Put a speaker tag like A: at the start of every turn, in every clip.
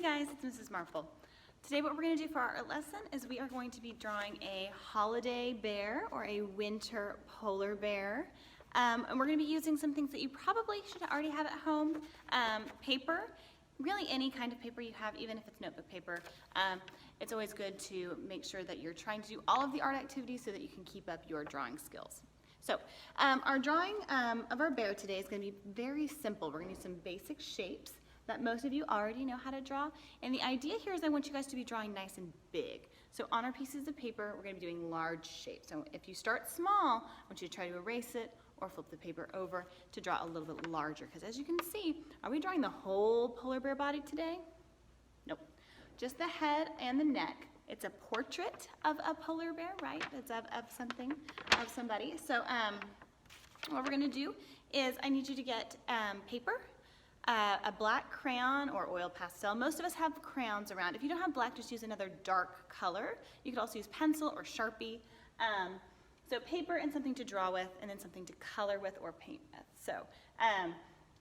A: Hey guys, it's Mrs. Marple. Today what we're going to do for our lesson is we are going to be drawing a holiday bear or a winter polar bear. And we're going to be using some things that you probably should already have at home. Paper, really any kind of paper you have, even if it's notebook paper. It's always good to make sure that you're trying to do all of the art activities so that you can keep up your drawing skills. So our drawing of our bear today is going to be very simple. We're going to use some basic shapes that most of you already know how to draw. And the idea here is I want you guys to be drawing nice and big. So on our pieces of paper, we're going to be doing large shapes. So if you start small, I want you to try to erase it or flip the paper over to draw a little bit larger. Because as you can see, are we drawing the whole polar bear body today? Nope. Just the head and the neck. It's a portrait of a polar bear, right? It's of something, of somebody. So what we're going to do is I need you to get paper, a black crayon or oil pastel. Most of us have crayons around. If you don't have black, just use another dark color. You could also use pencil or Sharpie. So paper and something to draw with, and then something to color with or paint with. So,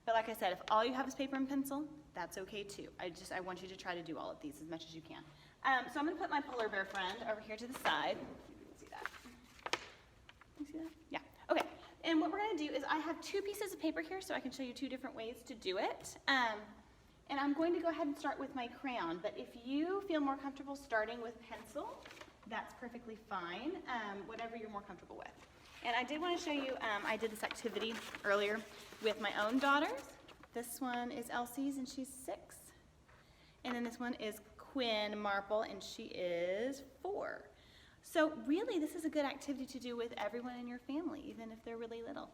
A: but like I said, if all you have is paper and pencil, that's okay too. I want you to try to do all of these as much as you can. So I'm going to put my polar bear friend over here to the side. You can see that. Can you see that? Yeah. Okay. And what we're going to do is I have two pieces of paper here, so I can show you two different ways to do it. And I'm going to go ahead and start with my crayon. But if you feel more comfortable starting with pencil, that's perfectly fine. Whatever you're more comfortable with. And I did want to show you, I did this activity earlier with my own daughters. This one is Elsie's, and she's 6. And then this one is Quinn Marple, and she is 4. So really, this is a good activity to do with everyone in your family, even if they're really little.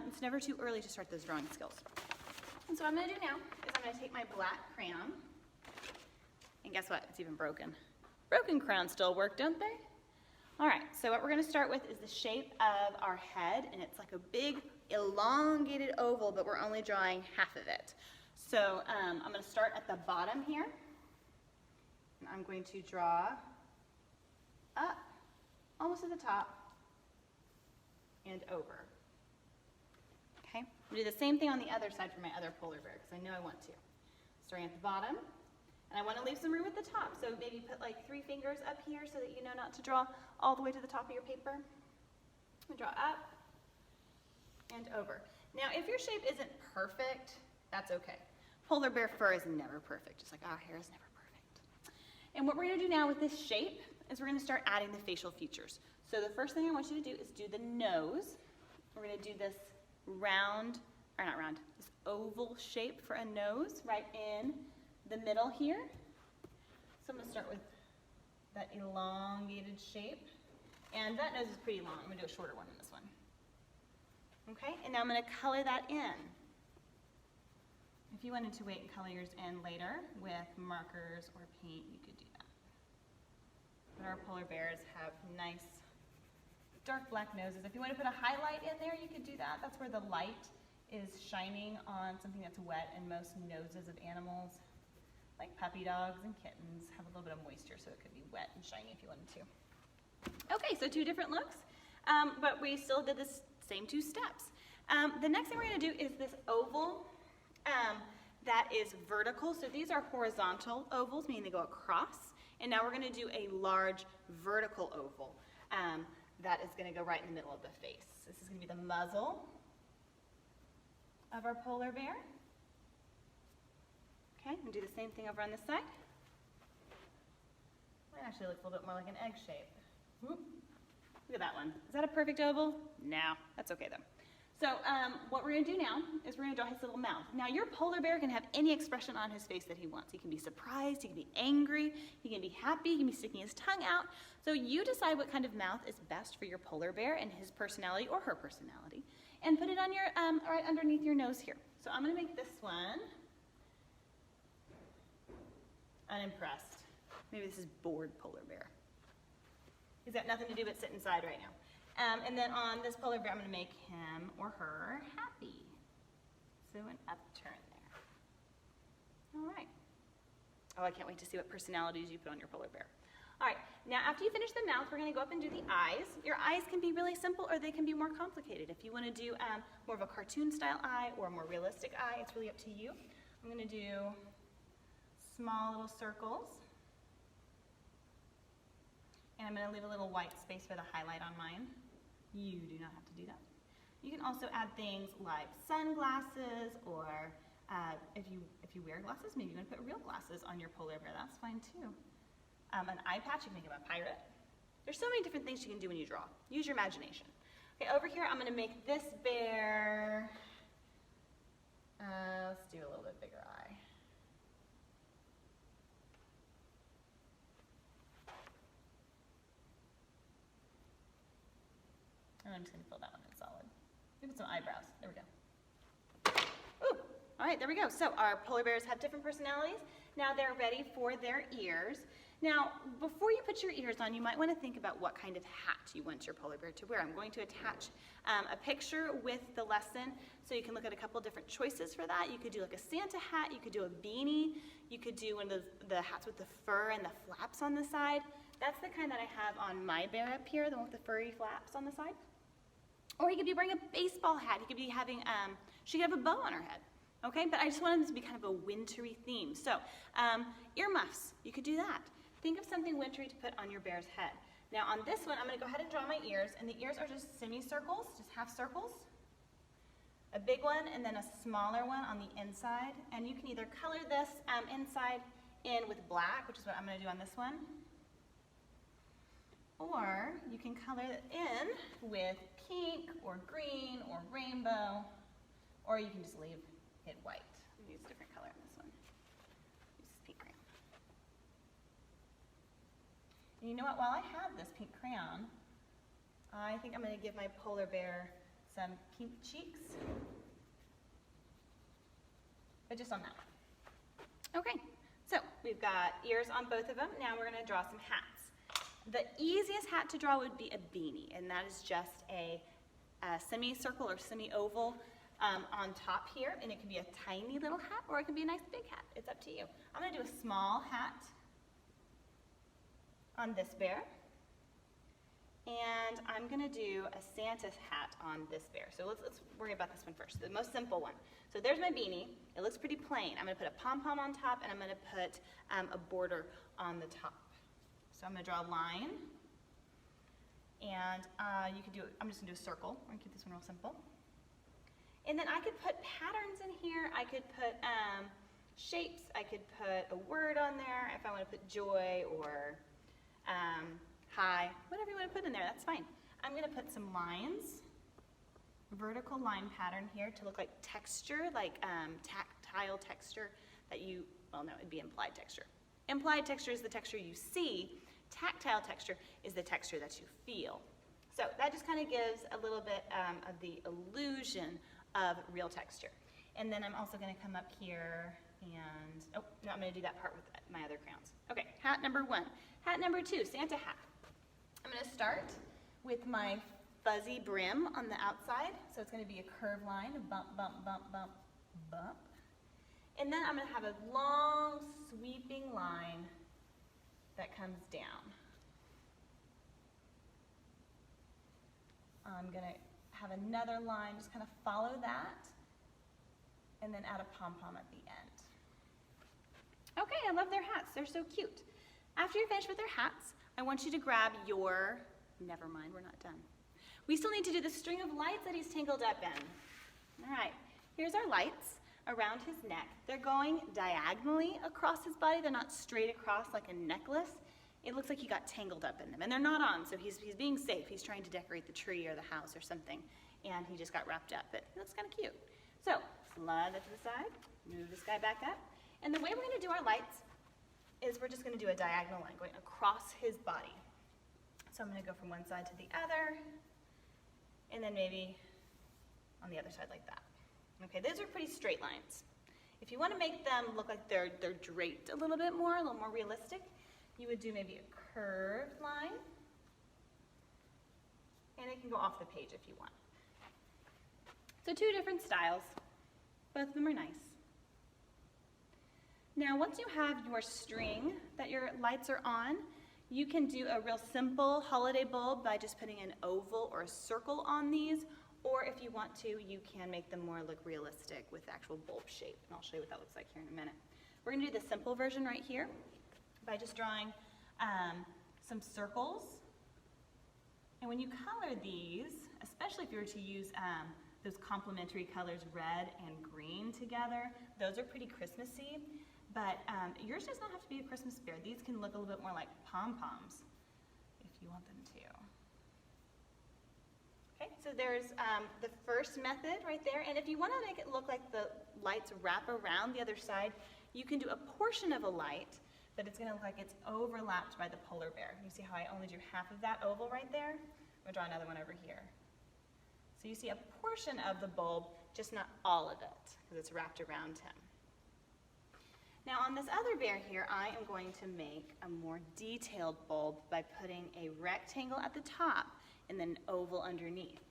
A: It's never too early to start those drawing skills. And so what I'm going to do now is I'm going to take my black crayon, and guess what? It's even broken. Broken crayons still work, don't they? All right, so what we're going to start with is the shape of our head, and it's like a big elongated oval, but we're only drawing half of it. So I'm going to start at the bottom here, and I'm going to draw up, almost to the top, and over. Okay, we'll do the same thing on the other side for my other polar bear, because I know I want to. Starting at the bottom, and I want to leave some room at the top, so maybe put like 3 fingers up here so that you know not to draw all the way to the top of your paper. And draw up and over. Now, if your shape isn't perfect, that's okay. Polar bear fur is never perfect, just like our hair is never perfect. And what we're going to do now with this shape is we're going to start adding the facial features. So the first thing I want you to do is do the nose. We're going to do this round, or not round, this oval shape for a nose right in the middle here. So I'm going to start with that elongated shape. And that nose is pretty long. I'm going to do a shorter one than this one. Okay, and now I'm going to color that in. If you wanted to wait and color yours in later with markers or paint, you could do that. But our polar bears have nice dark black noses. If you want to put a highlight in there, you could do that. That's where the light is shining on something that's wet, and most noses of animals, like puppy dogs and kittens, have a little bit of moisture, so it could be wet and shiny if you wanted to. Okay, so 2 different looks, but we still did the same 2 steps. The next thing we're going to do is this oval that is vertical. So these are horizontal ovals, meaning they go across. And now we're going to do a large vertical oval that is going to go right in the middle of the face. This is going to be the muzzle of our polar bear. Okay, and do the same thing over on this side. It actually looks a little bit more like an egg shape. Whoop. Look at that one. Is that a perfect oval? No, that's okay though. So what we're going to do now is we're going to draw his little mouth. Now your polar bear can have any expression on his face that he wants. He can be surprised, he can be angry, he can be happy, he can be sticking his tongue out. So you decide what kind of mouth is best for your polar bear and his personality or her personality, and put it on your right underneath your nose here. So I'm going to make this one unimpressed. Maybe this is bored polar bear. He's got nothing to do but sit inside right now. And then on this polar bear, I'm going to make him or her happy. So an upturn there. All right. Oh, I can't wait to see what personalities you put on your polar bear. All right, now after you finish the mouth, we're going to go up and do the eyes. Your eyes can be really simple or they can be more complicated. If you want to do more of a cartoon style eye or a more realistic eye, it's really up to you. I'm going to do small little circles. And I'm going to leave a little white space for the highlight on mine. You do not have to do that. You can also add things like sunglasses, or if you wear glasses, maybe you want to put real glasses on your polar bear. That's fine too. An eye patch, you can make him a pirate. There's so many different things you can do when you draw. Use your imagination. Okay, over here I'm going to make this bear, let's do a little bit bigger eye. And I'm just going to fill that one in solid. Maybe some eyebrows. There we go. Ooh, all right, there we go. So our polar bears have different personalities. Now they're ready for their ears. Now, before you put your ears on, you might want to think about what kind of hat you want your polar bear to wear. I'm going to attach a picture with the lesson, so you can look at a couple different choices for that. You could do like a Santa hat, you could do a beanie, you could do one of the hats with the fur and the flaps on the side. That's the kind that I have on my bear up here, the one with the furry flaps on the side. Or he could be wearing a baseball hat. He could be having, she could have a bow on her head. Okay, but I just wanted them to be kind of a wintry theme. So, earmuffs, you could do that. Think of something wintry to put on your bear's head. Now on this one, I'm going to go ahead and draw my ears, and the ears are just semicircles, just half circles. A big one, and then a smaller one on the inside. And you can either color this inside in with black, which is what I'm going to do on this one, or you can color it in with pink or green or rainbow, or you can just leave it white. Use a different color on this one. Use this pink crayon. And you know what? While I have this pink crayon, I think I'm going to give my polar bear some pink cheeks, but just on that one. Okay, so we've got ears on both of them. Now we're going to draw some hats. The easiest hat to draw would be a beanie, and that is just a semicircle or semi-oval on top here, and it can be a tiny little hat, or it can be a nice big hat. It's up to you. I'm going to do a small hat on this bear, and I'm going to do a Santa hat on this bear. So let's worry about this one first, the most simple one. So there's my beanie. It looks pretty plain. I'm going to put a pom-pom on top, and I'm going to put a border on the top. So I'm going to draw a line, and you could do, I'm just going to do a circle. We're going to keep this one real simple. And then I could put patterns in here. I could put shapes. I could put a word on there if I want to put joy or hi, whatever you want to put in there, that's fine. I'm going to put some lines, vertical line pattern here to look like texture, like tactile texture that you, well no, it'd be implied texture. Implied texture is the texture you see. Tactile texture is the texture that you feel. So that just kind of gives a little bit of the illusion of real texture. And then I'm also going to come up here and, oh, no, I'm going to do that part with my other crayons. Okay, hat number one. Hat number two, Santa hat. I'm going to start with my fuzzy brim on the outside. So it's going to be a curved line, a bump, bump, bump, bump, bump. And then I'm going to have a long, sweeping line that comes down. I'm going to have another line, just kind of follow that, and then add a pom-pom at the end. Okay, I love their hats. They're so cute. After you're finished with their hats, I want you to grab your, never mind, we're not done. We still need to do the string of lights that he's tangled up in. All right, here's our lights around his neck. They're going diagonally across his body. They're not straight across like a necklace. It looks like he got tangled up in them, and they're not on, so he's being safe. He's trying to decorate the tree or the house or something, and he just got wrapped up, but it looks kind of cute. So slide that to the side, move this guy back up, and the way we're going to do our lights is we're just going to do a diagonal line going across his body. So I'm going to go from one side to the other, and then maybe on the other side like that. Okay, those are pretty straight lines. If you want to make them look like they're draped a little bit more, a little more realistic, you would do maybe a curved line, and it can go off the page if you want. So two different styles. Both of them are nice. Now once you have your string that your lights are on, you can do a real simple holiday bulb by just putting an oval or a circle on these, or if you want to, you can make them more look realistic with actual bulb shape, and I'll show you what that looks like here in a minute. We're gonna do the simple version right here by just drawing some circles. And when you color these, especially if you were to use those complementary colors red and green together, those are pretty Christmassy, but yours does not have to be a Christmas bear. These can look a little bit more like pom-poms if you want them to. Okay, so there's the first method right there, and if you want to make it look like the lights wrap around the other side, you can do a portion of a light, but it's going to look like it's overlapped by the polar bear. You see how I only drew half of that oval right there? I'm going to draw another one over here. So you see a portion of the bulb, just not all of it, because it's wrapped around him. Now on this other bear here, I am going to make a more detailed bulb by putting a rectangle at the top and then an oval underneath.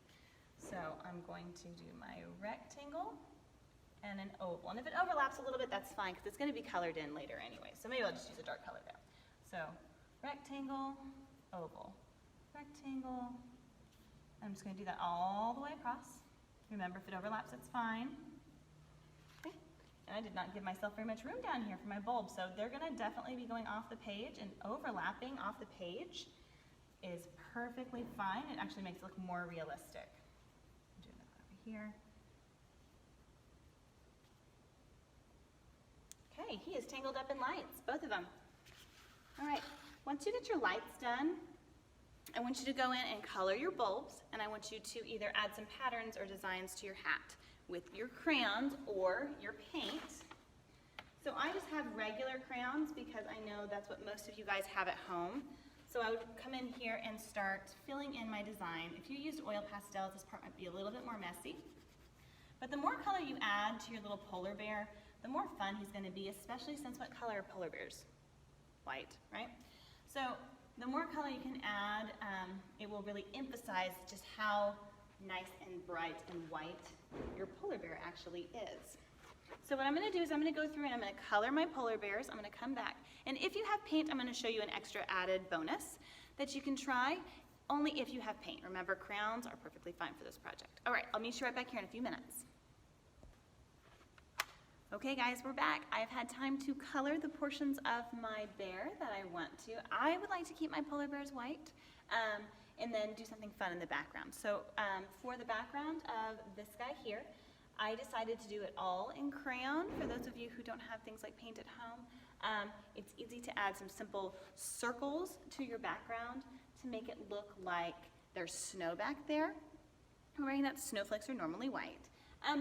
A: So I'm going to do my rectangle and an oval. And if it overlaps a little bit, that's fine, because it's going to be colored in later anyway. So maybe I'll just use a dark color there. So rectangle, oval, rectangle. I'm just going to do that all the way across. Remember, if it overlaps, it's fine. Okay. And I did not give myself very much room down here for my bulb, so they're going to definitely be going off the page, and overlapping off the page is perfectly fine. It actually makes it look more realistic. I'm doing that over here. Okay, he is tangled up in lights, both of them. All right, once you get your lights done, I want you to go in and color your bulbs, and I want you to either add some patterns or designs to your hat with your crayons or your paint. So I just have regular crayons because I know that's what most of you guys have at home. So I would come in here and start filling in my design. If you used oil pastels, this part might be a little bit more messy. But the more color you add to your little polar bear, the more fun he's going to be, especially since what color are polar bears? White, right? So the more color you can add, it will really emphasize just how nice and bright and white your polar bear actually is. So what I'm going to do is I'm going to go through and I'm going to color my polar bears. I'm going to come back. And if you have paint, I'm going to show you an extra added bonus that you can try only if you have paint. Remember, crayons are perfectly fine for this project. All right, I'll meet you right back here in a few minutes. Okay guys, we're back. I've had time to color the portions of my bear that I want to. I would like to keep my polar bears white and then do something fun in the background. So for the background of this guy here, I decided to do it all in crayon. For those of you who don't have things like paint at home, it's easy to add some simple circles to your background to make it look like there's snow back there. Right, that snowflakes are normally white.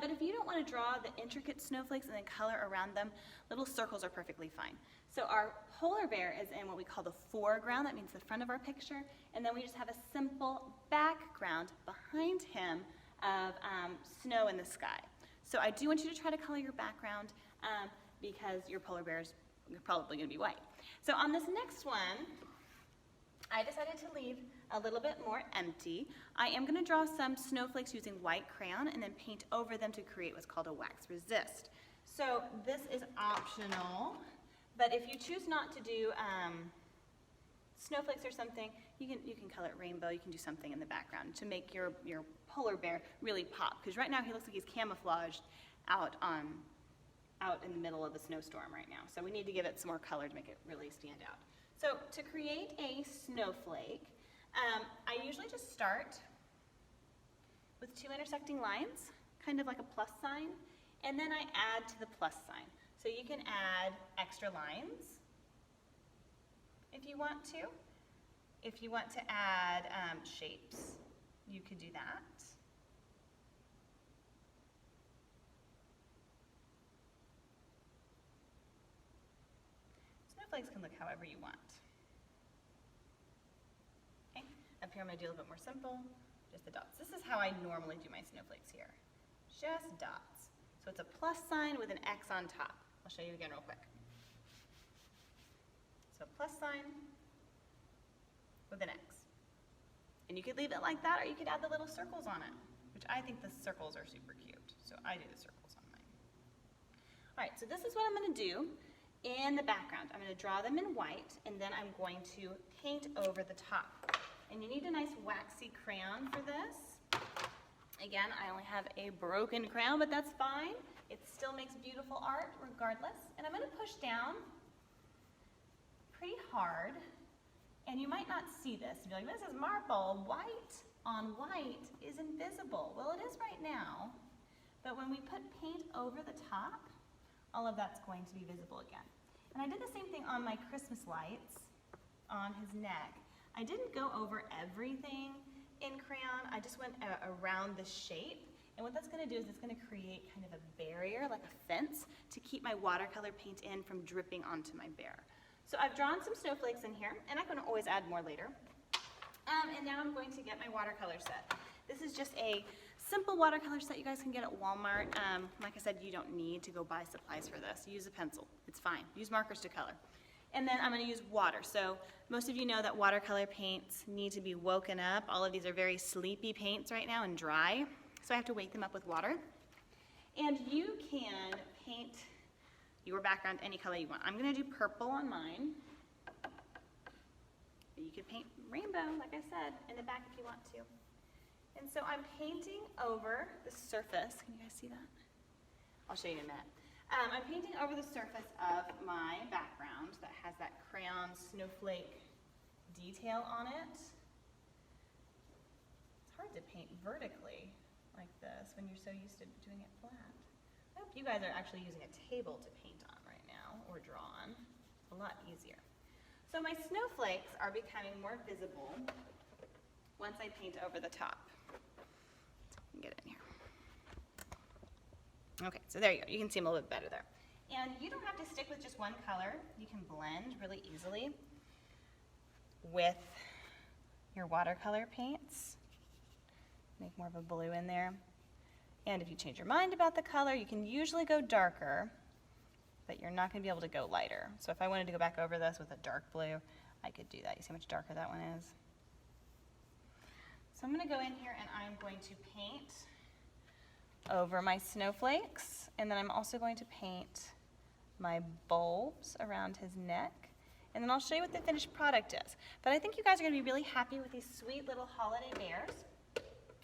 A: But if you don't want to draw the intricate snowflakes and then color around them, little circles are perfectly fine. So our polar bear is in what we call the foreground. That means the front of our picture. And then we just have a simple background behind him of snow in the sky. So I do want you to try to color your background because your polar bear is probably going to be white. So on this next one, I decided to leave a little bit more empty. I am going to draw some snowflakes using white crayon and then paint over them to create what's called a wax resist. So this is optional, but if you choose not to do snowflakes or something, you can color it rainbow. You can do something in the background to make your polar bear really pop, because right now he looks like he's camouflaged out in the middle of a snowstorm right now. So we need to give it some more color to make it really stand out. So to create a snowflake, I usually just start with two intersecting lines, kind of like a plus sign, and then I add to the plus sign. So you can add extra lines if you want to. If you want to add shapes, you could do that. Snowflakes can look however you want. Okay, up here I'm going to do a little bit more simple, just the dots. This is how I normally do my snowflakes here, just dots. So it's a plus sign with an X on top. I'll show you again real quick. So plus sign with an X. And you could leave it like that, or you could add the little circles on it, which I think the circles are super cute. So I do the circles on mine. All right, so this is what I'm going to do in the background. I'm going to draw them in white, and then I'm going to paint over the top. And you need a nice waxy crayon for this. Again, I only have a broken crayon, but that's fine. It still makes beautiful art regardless. And I'm going to push down pretty hard. And you might not see this. You'll be like, Mrs. Marple, white on white is invisible. Well, it is right now. But when we put paint over the top, all of that's going to be visible again. And I did the same thing on my Christmas lights on his neck. I didn't go over everything in crayon. I just went around the shape. And what that's going to do is it's going to create kind of a barrier, like a fence, to keep my watercolor paint in from dripping onto my bear. So I've drawn some snowflakes in here, and I'm going to always add more later. And now I'm going to get my watercolor set. This is just a simple watercolor set you guys can get at Walmart. Like I said, you don't need to go buy supplies for this. Use a pencil. It's fine. Use markers to color. And then I'm going to use water. So most of you know that watercolor paints need to be woken up. All of these are very sleepy paints right now and dry. So I have to wake them up with water. And you can paint your background any color you want. I'm going to do purple on mine. You could paint rainbow, like I said, in the back if you want to. And so I'm painting over the surface. Can you guys see that? I'll show you in a minute. I'm painting over the surface of my background that has that crayon snowflake detail on it. It's hard to paint vertically like this when you're so used to doing it flat. I hope you guys are actually using a table to paint on right now, or draw on. It's a lot easier. So my snowflakes are becoming more visible once I paint over the top. Get it in here. Okay, so there you go. You can see them a little bit better there. And you don't have to stick with just one color. You can blend really easily with your watercolor paints. Make more of a blue in there. And if you change your mind about the color, you can usually go darker, but you're not going to be able to go lighter. So if I wanted to go back over this with a dark blue, I could do that. You see how much darker that one is? So I'm going to go in here and I'm going to paint over my snowflakes, and then I'm also going to paint my bulbs around his neck, and then I'll show you what the finished product is. But I think you guys are going to be really happy with these sweet little holiday bears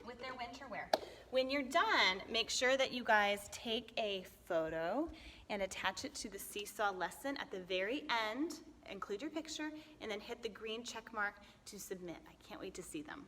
A: with their winter wear. When you're done, make sure that you guys take a photo and attach it to the Seesaw lesson at the very end, include your picture, and then hit the green check mark to submit. I can't wait to see them.